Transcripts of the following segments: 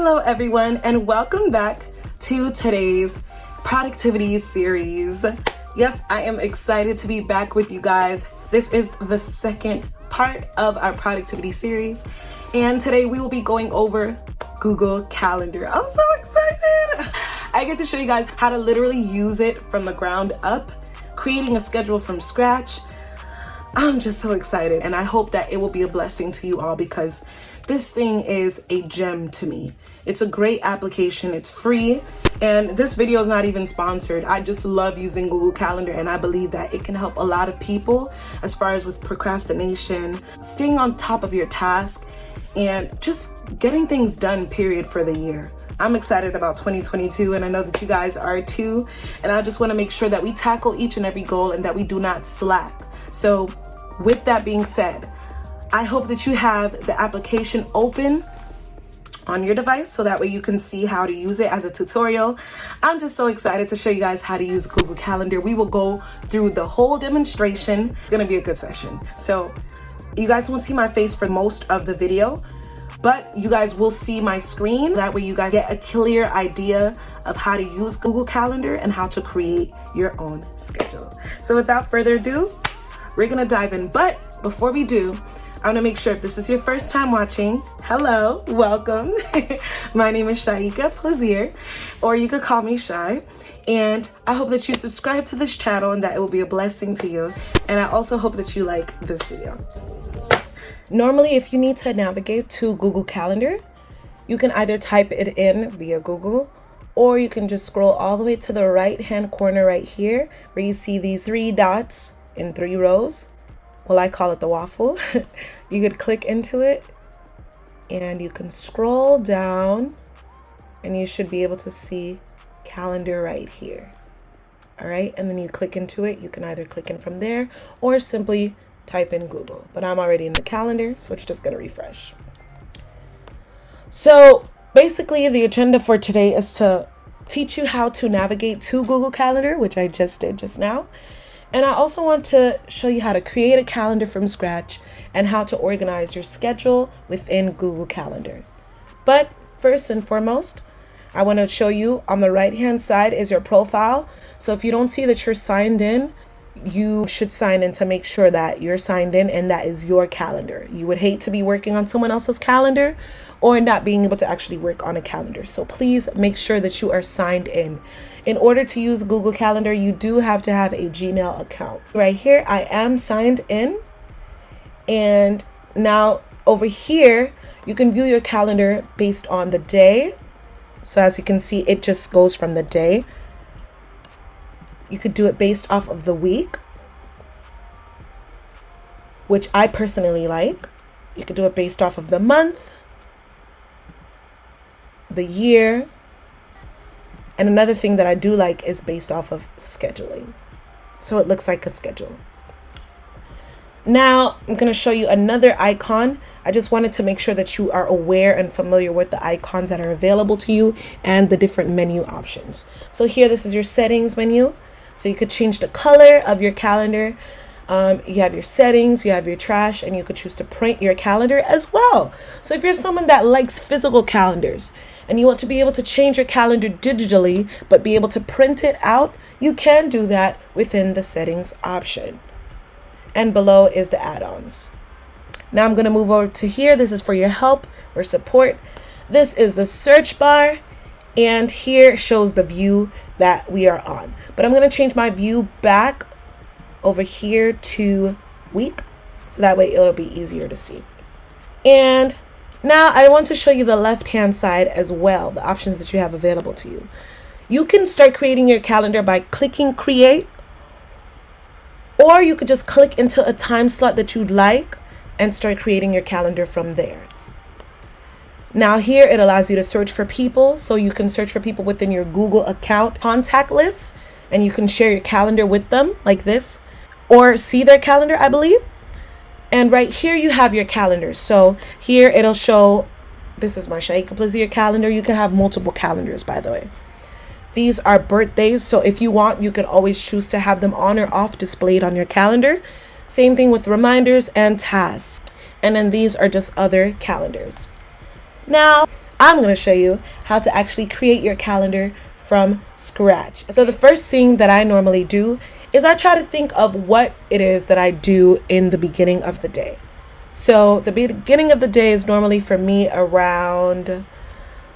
Hello everyone, and welcome back to today's productivity series. Yes, I am excited to be back with you guys. This is the second part of our productivity series, and today we will be going over Google Calendar. I'm so excited. I get to show you guys how to literally use it from the ground up, creating a schedule from scratch. I'm just so excited, and I hope that it will be a blessing to you all because this thing is a gem to me. It's a great application. It's free, and this video is not even sponsored. I just love using Google Calendar, and I believe that it can help a lot of people as far as with procrastination, staying on top of your task, and just getting things done, period, for the year. I'm excited about 2022, and I know that you guys are too, and I just want to make sure that we tackle each and every goal and that we do not slack. So with that being said, I hope that you have the application open on your device so that way you can see how to use it as a tutorial. I'm just so excited to show you guys how to use Google Calendar. We will go through the whole demonstration. It's gonna be a good session. So you guys won't see my face for most of the video, but you guys will see my screen. That way you guys get a clear idea of how to use Google Calendar and how to create your own schedule. So without further ado, we're gonna dive in. But before we do, I want to make sure if this is your first time watching, hello, welcome. My name is Shaika Plaisir, or you could call me Shy. And I hope that you subscribe to this channel and that it will be a blessing to you. And I also hope that you like this video. Normally, if you need to navigate to Google Calendar, you can either type it in via Google, or you can just scroll all the way to the right-hand corner right here, where you see these 3 dots in 3 rows. Well, I call it the waffle. You could click into it and you can scroll down and you should be able to see calendar right here. All right, and then you click into it. You can either click in from there or simply type in Google, but I'm already in the calendar, so it's just gonna refresh. So basically the agenda for today is to teach you how to navigate to Google Calendar, which I just did just now. And I also want to show you how to create a calendar from scratch and how to organize your schedule within Google Calendar. But first and foremost, I want to show you on the right-hand side is your profile. So if you don't see that you're signed in, you should sign in to make sure that you're signed in and that is your calendar. You would hate to be working on someone else's calendar or not being able to actually work on a calendar. So please make sure that you are signed in. In order to use Google Calendar, you do have to have a Gmail account. Right here, I am signed in. And now over here, you can view your calendar based on the day. So as you can see, it just goes from the day. You could do it based off of the week, which I personally like. You could do it based off of the month, the year, and another thing that I do like is based off of scheduling. So it looks like a schedule. Now I'm going to show you another icon. I just wanted to make sure that you are aware and familiar with the icons that are available to you and the different menu options. So here, this is your settings menu. So you could change the color of your calendar. You have your settings, you have your trash, and you could choose to print your calendar as well. So if you're someone that likes physical calendars and you want to be able to change your calendar digitally, but be able to print it out, you can do that within the settings option. And below is the add-ons. Now I'm going to move over to here. This is for your help or support. This is the search bar, and here shows the view that we are on. But I'm going to change my view back over here to week, so that way it'll be easier to see. And now I want to show you the left-hand side as well, the options that you have available to you. You can start creating your calendar by clicking create, or you could just click into a time slot that you'd like and start creating your calendar from there. Now here it allows you to search for people, so you can search for people within your Google account contact list, and you can share your calendar with them like this, or see their calendar, I believe. And right here you have your calendar. So here it'll show, this is my Shaika Plaisir calendar. You can have multiple calendars, by the way. These are birthdays, so if you want, you can always choose to have them on or off displayed on your calendar. Same thing with reminders and tasks. And then these are just other calendars. Now, I'm going to show you how to actually create your calendar from scratch. So the first thing that I normally do is I try to think of what it is that I do in the beginning of the day. So the beginning of the day is normally for me around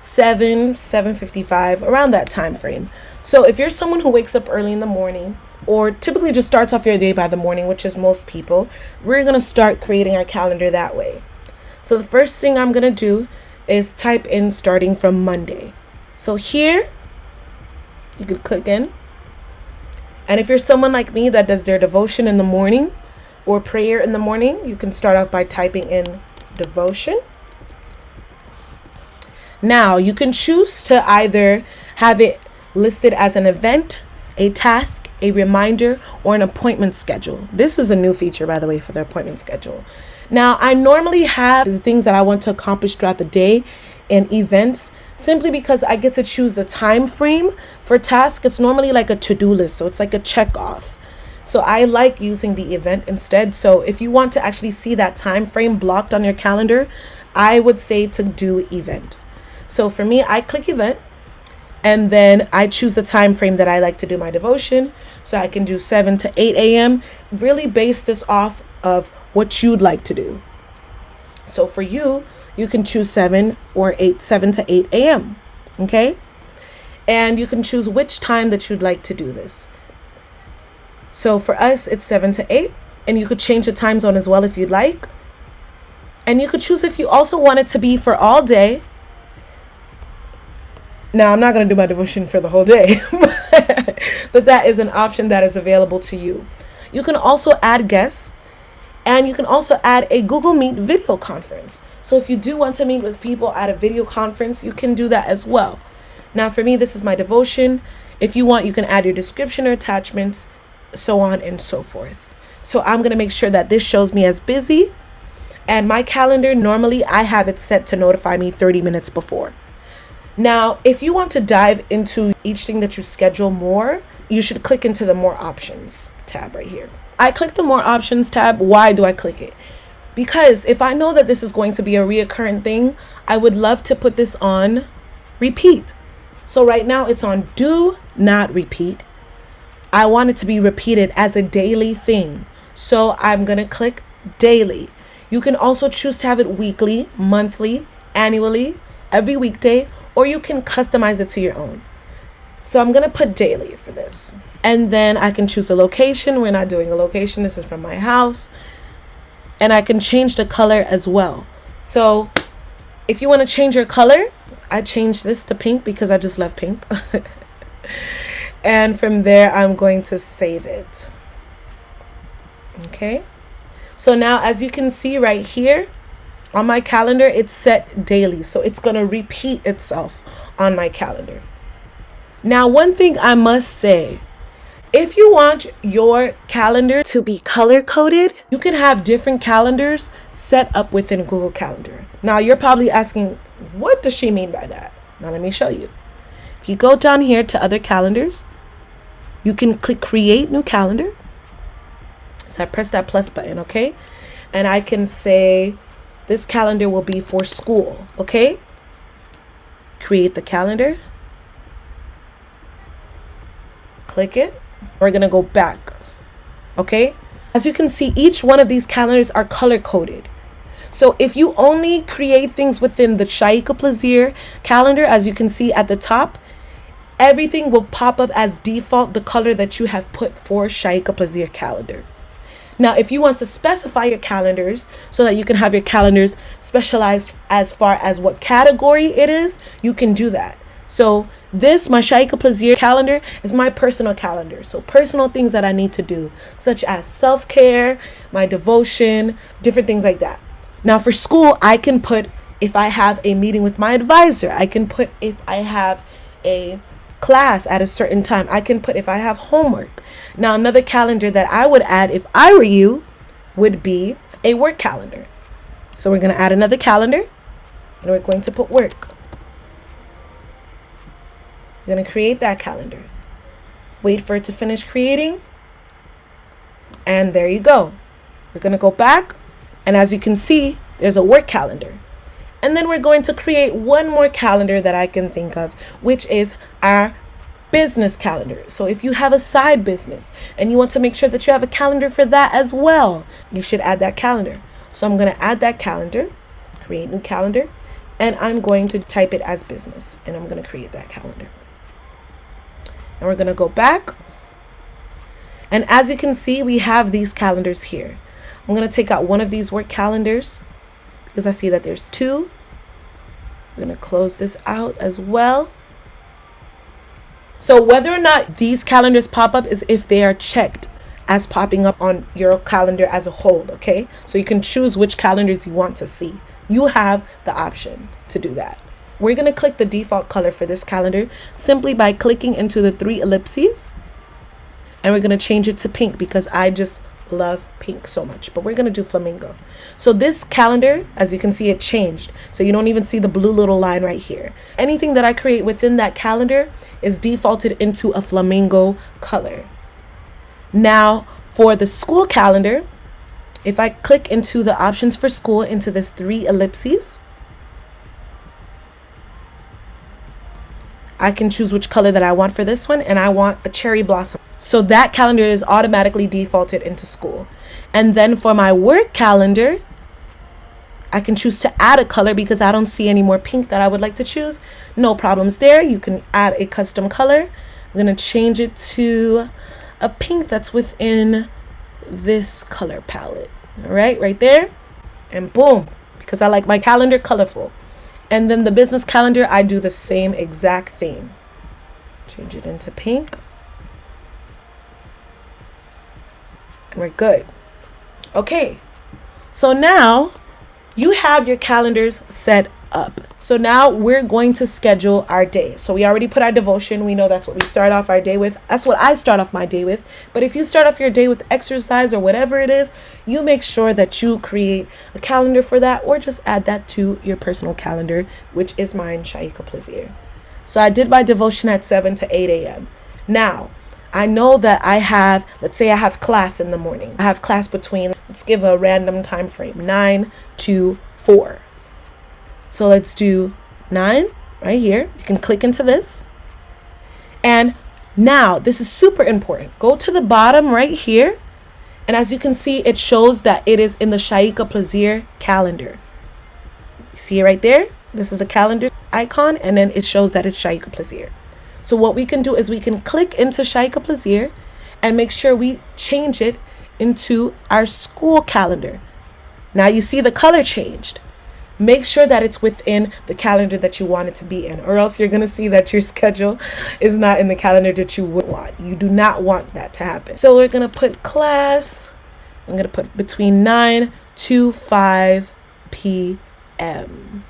7:55, around that time frame. So if you're someone who wakes up early in the morning, or typically just starts off your day by the morning, which is most people, we're going to start creating our calendar that way. So the first thing I'm going to do is type in starting from Monday. So here, you could click in. And if you're someone like me that does their devotion in the morning or prayer in the morning, you can start off by typing in devotion. Now, you can choose to either have it listed as an event, a task, a reminder, or an appointment schedule. This is a new feature, by the way, for the appointment schedule. Now, I normally have the things that I want to accomplish throughout the day and events simply because I get to choose the time frame. For tasks, it's normally like a to-do list, so it's like a check off. So I like using the event instead. So if you want to actually see that time frame blocked on your calendar, I would say to do event. So for me, I click event, and then I choose the time frame that I like to do my devotion. So I can do 7 to 8 a.m. Really base this off of what you'd like to do. So for you, you can choose 7 to 8 a.m. Okay? And you can choose which time that you'd like to do this. So for us, it's 7 to 8. And you could change the time zone as well if you'd like. And you could choose if you also want it to be for all day. Now, I'm not going to do my devotion for the whole day, but that is an option that is available to you. You can also add guests, and you can also add a Google Meet video conference. So if you do want to meet with people at a video conference, you can do that as well. Now, for me, this is my devotion. If you want, you can add your description or attachments, so on and so forth. So I'm going to make sure that this shows me as busy, and my calendar, normally I have it set to notify me 30 minutes before. Now, if you want to dive into each thing that you schedule more, you should click into the More Options tab right here. I click the More Options tab. Why do I click it? Because if I know that this is going to be a reoccurring thing, I would love to put this on repeat. So right now it's on do not repeat. I want it to be repeated as a daily thing. So I'm going to click daily. You can also choose to have it weekly, monthly, annually, every weekday, or you can customize it to your own. So I'm going to put daily for this. And then I can choose a location. We're not doing a location. This is from my house. And I can change the color as well. So if you want to change your color, I change this to pink because I just love pink. And from there, I'm going to save it. Okay. So now, as you can see right here, on my calendar, it's set daily. So it's going to repeat itself on my calendar. Now, one thing I must say, if you want your calendar to be color coded, you can have different calendars set up within Google Calendar. Now, you're probably asking, what does she mean by that? Now, let me show you. If you go down here to other calendars, you can click create new calendar. So I press that plus button, okay? And I can say, this calendar will be for school, okay? Create the calendar. Click it. We're going to go back, okay? As you can see, each one of these calendars are color coded. So if you only create things within the Shaika Plaisir calendar, as you can see at the top, everything will pop up as default the color that you have put for Shaika Plaisir calendar. Now, if you want to specify your calendars so that you can have your calendars specialized as far as what category it is, you can do that. So this, my Shaika Plaisir calendar, is my personal calendar. So personal things that I need to do, such as self-care, my devotion, different things like that. Now for school, I can put if I have a meeting with my advisor. I can put if I have a class at a certain time. I can put if I have homework. Now, another calendar that I would add if I were you would be a work calendar. So we're going to add another calendar, and we're going to put work. We're going to create that calendar. Wait for it to finish creating. And there you go. We're going to go back. And as you can see, there's a work calendar. And then we're going to create one more calendar that I can think of, which is our business calendar. So if you have a side business and you want to make sure that you have a calendar for that as well, you should add that calendar. So I'm going to add that calendar, create new calendar, and I'm going to type it as business, and I'm going to create that calendar. And we're going to go back. And as you can see, we have these calendars here. I'm going to take out one of these work calendars because I see that there's two. I'm going to close this out as well. So whether or not these calendars pop up is if they are checked as popping up on your calendar as a whole, okay? So you can choose which calendars you want to see. You have the option to do that. We're going to click the default color for this calendar simply by clicking into the 3 ellipses. And we're going to change it to pink because I just love pink so much. But we're going to do flamingo. So this calendar, as you can see, it changed. So you don't even see the blue little line right here. Anything that I create within that calendar is defaulted into a flamingo color. Now for the school calendar, if I click into the options for school into this 3 ellipses, I can choose which color that I want for this one, and I want a cherry blossom. So that calendar is automatically defaulted into school. And then for my work calendar, I can choose to add a color because I don't see any more pink that I would like to choose. No problems there. You can add a custom color. I'm going to change it to a pink that's within this color palette. All right there. And boom, because I like my calendar colorful. And then the business calendar, I do the same exact thing. Change it into pink. And we're good. Okay, so now you have your calendars set up. So now we're going to schedule our day. So we already put our devotion. We know that's what we start off our day with. That's what I start off my day with. But if you start off your day with exercise or whatever it is, you make sure that you create a calendar for that, or just add that to your personal calendar, which is mine, Shaika Plaisir. So I did my devotion at 7 to 8 a.m. Now, I know that I have, let's say I have class in the morning. I have class between, let's give a random time frame, 9 to 4. So let's do 9 right here. You can click into this. And now this is super important. Go to the bottom right here. And as you can see, it shows that it is in the Shaika Plaisir calendar. You see it right there? This is a calendar icon, and then it shows that it's Shaika Plaisir. So what we can do is we can click into Shaika Plaisir and make sure we change it into our school calendar. Now you see the color changed. Make sure that it's within the calendar that you want it to be in, or else you're going to see that your schedule is not in the calendar that you would want. You do not want that to happen. So we're going to put class. I'm going to put between 9 to 5 p.m.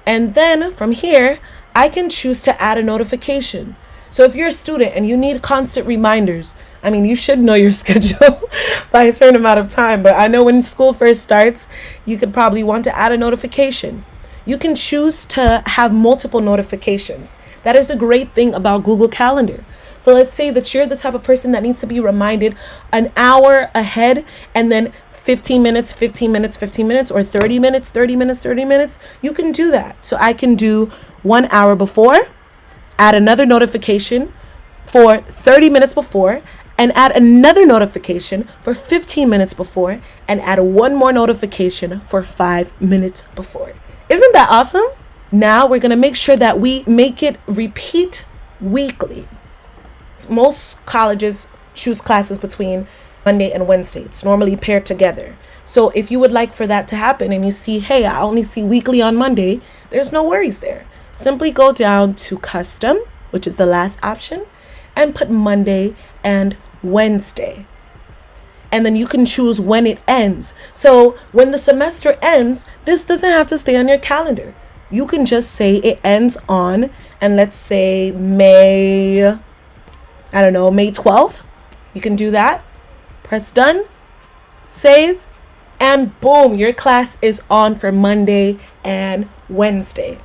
And then from here, I can choose to add a notification. So if you're a student and you need constant reminders, I mean, you should know your schedule by a certain amount of time. But I know when school first starts, you could probably want to add a notification. You can choose to have multiple notifications. That is a great thing about Google Calendar. So let's say that you're the type of person that needs to be reminded an hour ahead, and then 15 minutes, 15 minutes, 15 minutes, or 30 minutes, 30 minutes, 30 minutes. You can do that. So I can do 1 hour before, add another notification for 30 minutes before, and add another notification for 15 minutes before, and add one more notification for 5 minutes before. Isn't that awesome? Now we're going to make sure that we make it repeat weekly. Most colleges choose classes between Monday and Wednesday. It's normally paired together. So if you would like for that to happen and you see, hey, I only see weekly on Monday, there's no worries there. Simply go down to custom, which is the last option, and put Monday and Wednesday. And then you can choose when it ends. So when the semester ends, this doesn't have to stay on your calendar. You can just say it ends on, and let's say May 12th. You can do that. Press done, save, and boom, your class is on for Monday and Wednesday.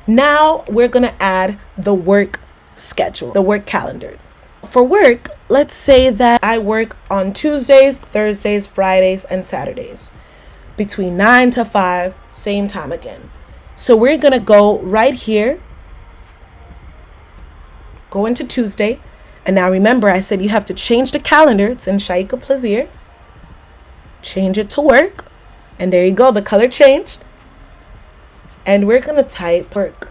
Now we're going to add the work schedule, the work calendar. For work, let's say that I work on Tuesdays, Thursdays, Fridays, and Saturdays between 9 to 5, same time again. So we're going to go right here, go into Tuesday. And now remember, I said you have to change the calendar. It's in Shaika Plaisir. Change it to work. And there you go. The color changed. And we're going to type work.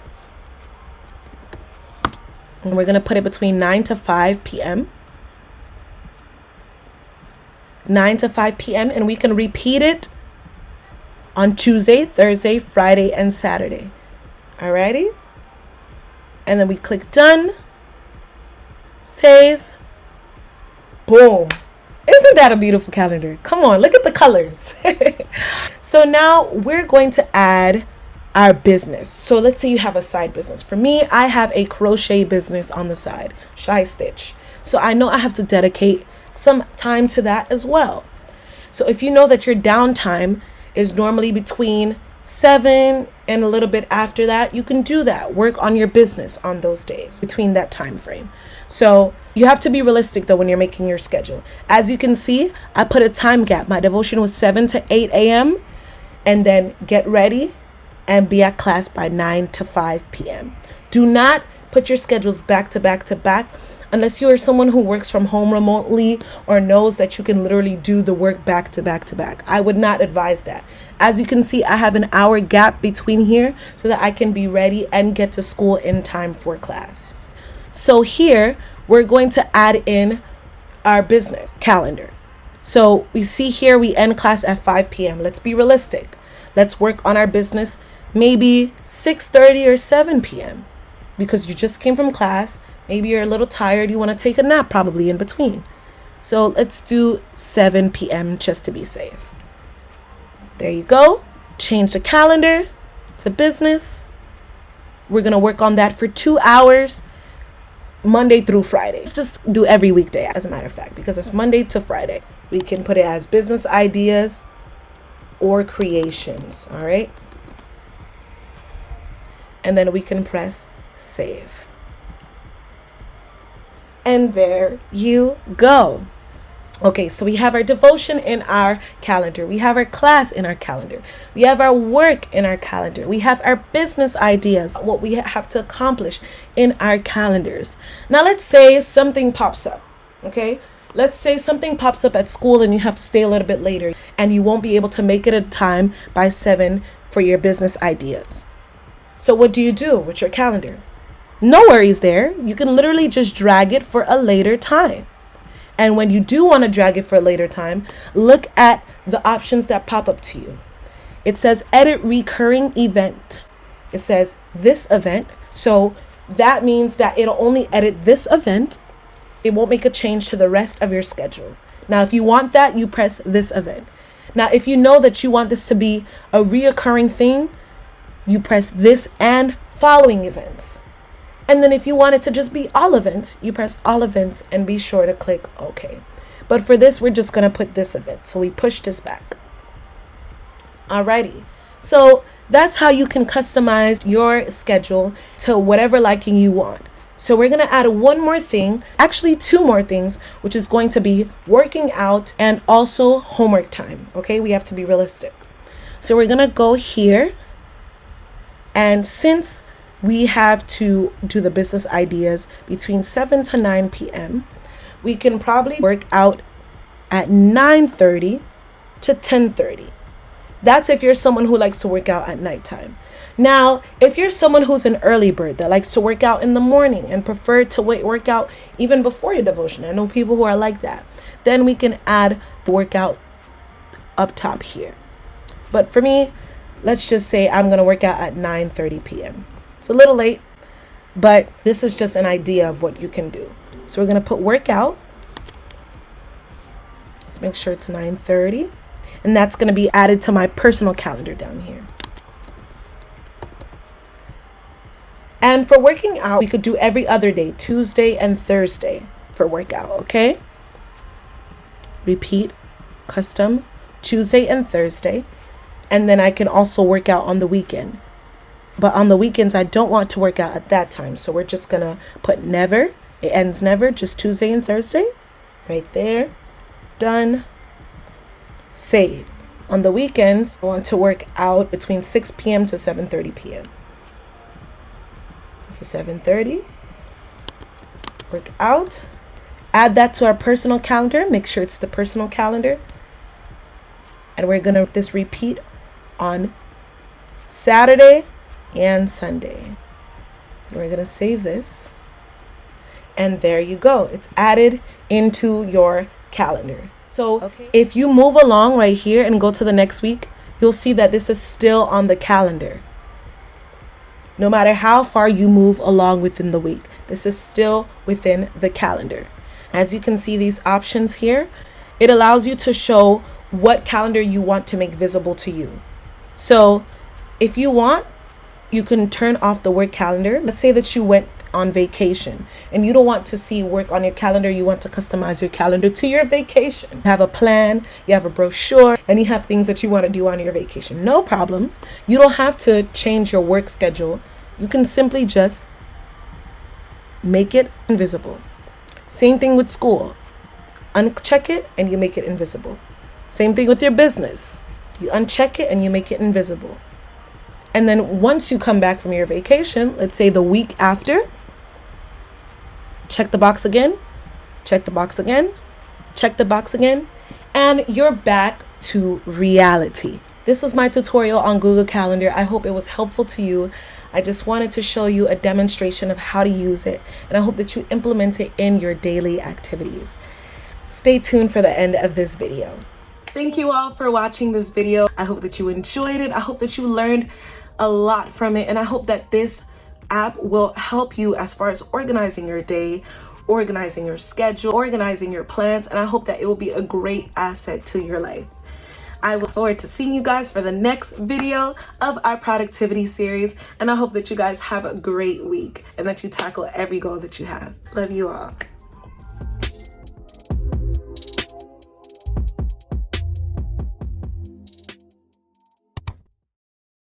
And we're going to put it between 9 to 5 p.m. 9 to 5 p.m. And we can repeat it on Tuesday, Thursday, Friday, and Saturday. Alrighty? And then we click done. Save. Boom. Isn't that a beautiful calendar? Come on, look at the colors. So now we're going to add our business. So let's say you have a side business. For me, I have a crochet business on the side, Shy Stitch. So I know I have to dedicate some time to that as well. So if you know that your downtime is normally between 7 and a little bit after that, you can do that. Work on your business on those days between that time frame. So you have to be realistic though when you're making your schedule. As you can see, I put a time gap. My devotion was 7 to 8 a.m. and then get ready and be at class by 9 to 5 p.m. Do not put your schedules back to back to back unless you are someone who works from home remotely or knows that you can literally do the work back to back to back. I would not advise that. As you can see, I have an hour gap between here so that I can be ready and get to school in time for class. So here, we're going to add in our business calendar. So we see here we end class at 5 p.m. Let's be realistic. Let's work on our business maybe 6:30 or 7 p.m. because you just came from class. Maybe you're a little tired. You want to take a nap probably in between. So let's do 7 p.m. just to be safe. There you go. Change the calendar to business. We're going to work on that for 2 hours, Monday through Friday. Let's just do every weekday, as a matter of fact, because it's Monday to Friday. We can put it as business ideas or creations. All right. And then we can press save. And there you go. Okay, so we have our devotion in our calendar. We have our class in our calendar. We have our work in our calendar. We have our business ideas, what we have to accomplish in our calendars. Now, let's say something pops up, okay? Let's say something pops up at school and you have to stay a little bit later and you won't be able to make it in time by 7 for your business ideas. So what do you do with your calendar? No worries there. You can literally just drag it for a later time. And when you do want to drag it for a later time, look at the options that pop up to you. It says edit recurring event. It says this event. So that means that it'll only edit this event. It won't make a change to the rest of your schedule. Now, if you want that, you press this event. Now, if you know that you want this to be a reoccurring thing, you press this and following events. And then if you want it to just be all events, you press all events and be sure to click OK. But for this, we're just going to put this event. So we push this back. Alrighty. So that's how you can customize your schedule to whatever liking you want. So we're going to add one more thing, actually 2 more things, which is going to be working out and also homework time. Okay, we have to be realistic. So we're going to go here. And since we have to do the business ideas between 7 to 9 p.m., we can probably work out at 9:30 to 10:30. That's if you're someone who likes to work out at nighttime. Now, if you're someone who's an early bird that likes to work out in the morning and prefer to work out even before your devotion, I know people who are like that, then we can add the workout up top here. But for me, let's just say I'm going to work out at 9:30 p.m. It's a little late, but this is just an idea of what you can do. So we're going to put workout. Let's make sure it's 9:30. And that's going to be added to my personal calendar down here. And for working out, we could do every other day, Tuesday and Thursday for workout, okay? Repeat, custom, Tuesday and Thursday. And then I can also work out on the weekend. But on the weekends, I don't want to work out at that time. So we're just going to put never. It ends never, just Tuesday and Thursday. Right there. Done. Save. On the weekends, I want to work out between 6 p.m. to 7:30 p.m. So 7:30, work out. Add that to our personal calendar. Make sure it's the personal calendar. And we're going to this repeat on Saturday and Sunday. We're going to save this. And there you go. It's added into your calendar. So if you move along right here and go to the next week, you'll see that this is still on the calendar. No matter how far you move along within the week, this is still within the calendar. As you can see these options here, it allows you to show what calendar you want to make visible to you. So if you want, you can turn off the work calendar. Let's say that you went on vacation and you don't want to see work on your calendar. You want to customize your calendar to your vacation. You have a plan, you have a brochure, and you have things that you want to do on your vacation. No problems. You don't have to change your work schedule. You can simply just make it invisible. Same thing with school. Uncheck it and you make it invisible. Same thing with your business. You uncheck it and you make it invisible. And then once you come back from your vacation, let's say the week after, check the box again, check the box again, check the box again, and you're back to reality. This was my tutorial on Google Calendar. I hope it was helpful to you. I just wanted to show you a demonstration of how to use it, and I hope that you implement it in your daily activities. Stay tuned for the end of this video. Thank you all for watching this video. I hope that you enjoyed it. I hope that you learned a lot from it, and I hope that this app will help you as far as organizing your day, organizing your schedule, organizing your plans, and I hope that it will be a great asset to your life. I look forward to seeing you guys for the next video of our productivity series, and I hope that you guys have a great week and that you tackle every goal that you have. Love you all.